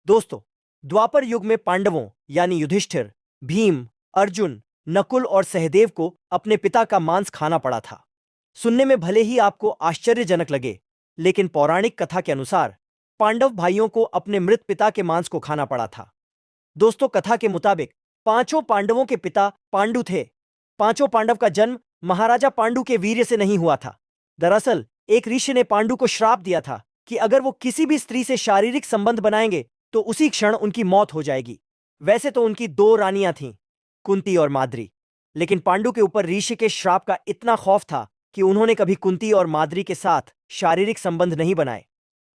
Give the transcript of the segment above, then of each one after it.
दोस्तों, द्वापर युग में पांडवों यानी युधिष्ठिर, भीम, अर्जुन, नकुल और सहदेव को अपने पिता का मांस खाना पड़ा था। सुनने में भले ही आपको आश्चर्यजनक लगे, लेकिन पौराणिक कथा के अनुसार पांडव भाइयों को अपने मृत पिता के मांस को खाना पड़ा था। दोस्तों, कथा के मुताबिक पांचों पांडवों के पिता पांडु थे। पांचों पांडव का जन्म महाराजा पांडु के वीर्य से नहीं हुआ था। दरअसल एक ऋषि ने पांडु को श्राप दिया था कि अगर वो किसी भी स्त्री से शारीरिक संबंध बनाएंगे तो उसी क्षण उनकी मौत हो जाएगी। वैसे तो उनकी दो रानियां थीं, कुंती और माद्री, लेकिन पांडु के ऊपर ऋषि के श्राप का इतना खौफ था कि उन्होंने कभी कुंती और माद्री के साथ शारीरिक संबंध नहीं बनाए।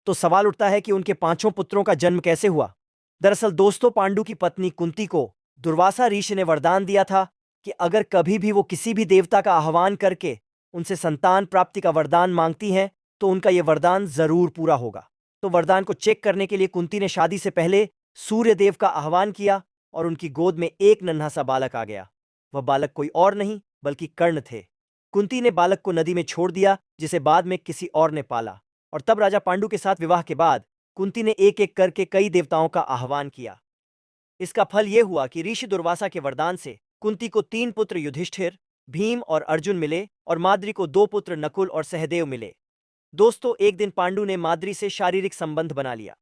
तो सवाल उठता है कि उनके पांचों पुत्रों का जन्म कैसे हुआ। दरअसल दोस्तों, पांडु की पत्नी कुंती को दुर्वासा ऋषि ने वरदान दिया था कि अगर कभी भी वो किसी भी देवता का आह्वान करके उनसे संतान प्राप्ति का वरदान मांगती हैं तो उनका यह वरदान जरूर पूरा होगा। तो वरदान को चेक करने के लिए कुंती ने शादी से पहले सूर्य देव का आह्वान किया और उनकी गोद में एक नन्हा सा बालक आ गया। वह बालक कोई और नहीं बल्कि कर्ण थे। कुंती ने बालक को नदी में छोड़ दिया, जिसे बाद में किसी और ने पाला। और तब राजा पांडु के साथ विवाह के बाद कुंती ने एक एक करके कई देवताओं का आह्वान किया। इसका फल यह हुआ कि ऋषि दुर्वासा के वरदान से कुंती को 3 पुत्र युधिष्ठिर, भीम और अर्जुन मिले और माद्री को 2 पुत्र नकुल और सहदेव मिले। दोस्तों, एक दिन पांडु ने माद्री से शारीरिक संबंध बना लिया।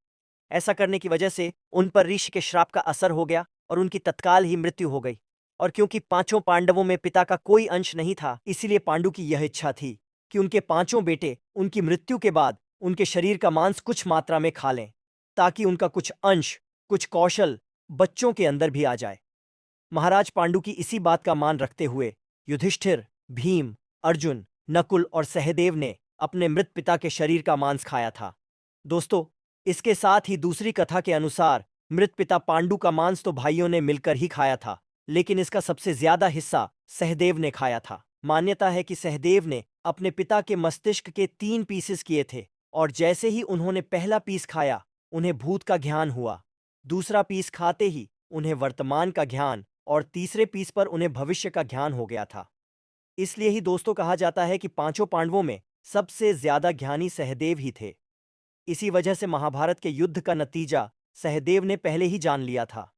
ऐसा करने की वजह से उन पर ऋषि के श्राप का असर हो गया और उनकी तत्काल ही मृत्यु हो गई। और क्योंकि पांचों पांडवों में पिता का कोई अंश नहीं था, इसीलिए पांडु की यह इच्छा थी कि उनके पांचों बेटे उनकी मृत्यु के बाद उनके शरीर का मांस कुछ मात्रा में खा लें, ताकि उनका कुछ अंश, कुछ कौशल बच्चों के अंदर भी आ जाए। महाराज पांडु की इसी बात का मान रखते हुए युधिष्ठिर, भीम, अर्जुन, नकुल और सहदेव ने अपने मृत पिता के शरीर का मांस खाया था। दोस्तों, इसके साथ ही दूसरी कथा के अनुसार मृत पिता पांडु का मांस तो भाइयों ने मिलकर ही खाया था, लेकिन इसका सबसे ज्यादा हिस्सा सहदेव ने खाया था। मान्यता है कि सहदेव ने अपने पिता के मस्तिष्क के 3 पीसेस किए थे और जैसे ही उन्होंने पहला पीस खाया, उन्हें भूत का ज्ञान हुआ। दूसरा पीस खाते ही उन्हें वर्तमान का ज्ञान और तीसरे पीस पर उन्हें भविष्य का ज्ञान हो गया था। इसलिए ही दोस्तों कहा जाता है कि पांचों पांडवों में सबसे ज्यादा ज्ञानी सहदेव ही थे। इसी वजह से महाभारत के युद्ध का नतीजा सहदेव ने पहले ही जान लिया था।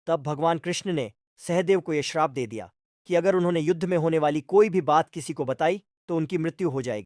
तब भगवान कृष्ण ने सहदेव को यह श्राप दे दिया कि अगर उन्होंने युद्ध में होने वाली कोई भी बात किसी को बताई तो उनकी मृत्यु हो जाएगी।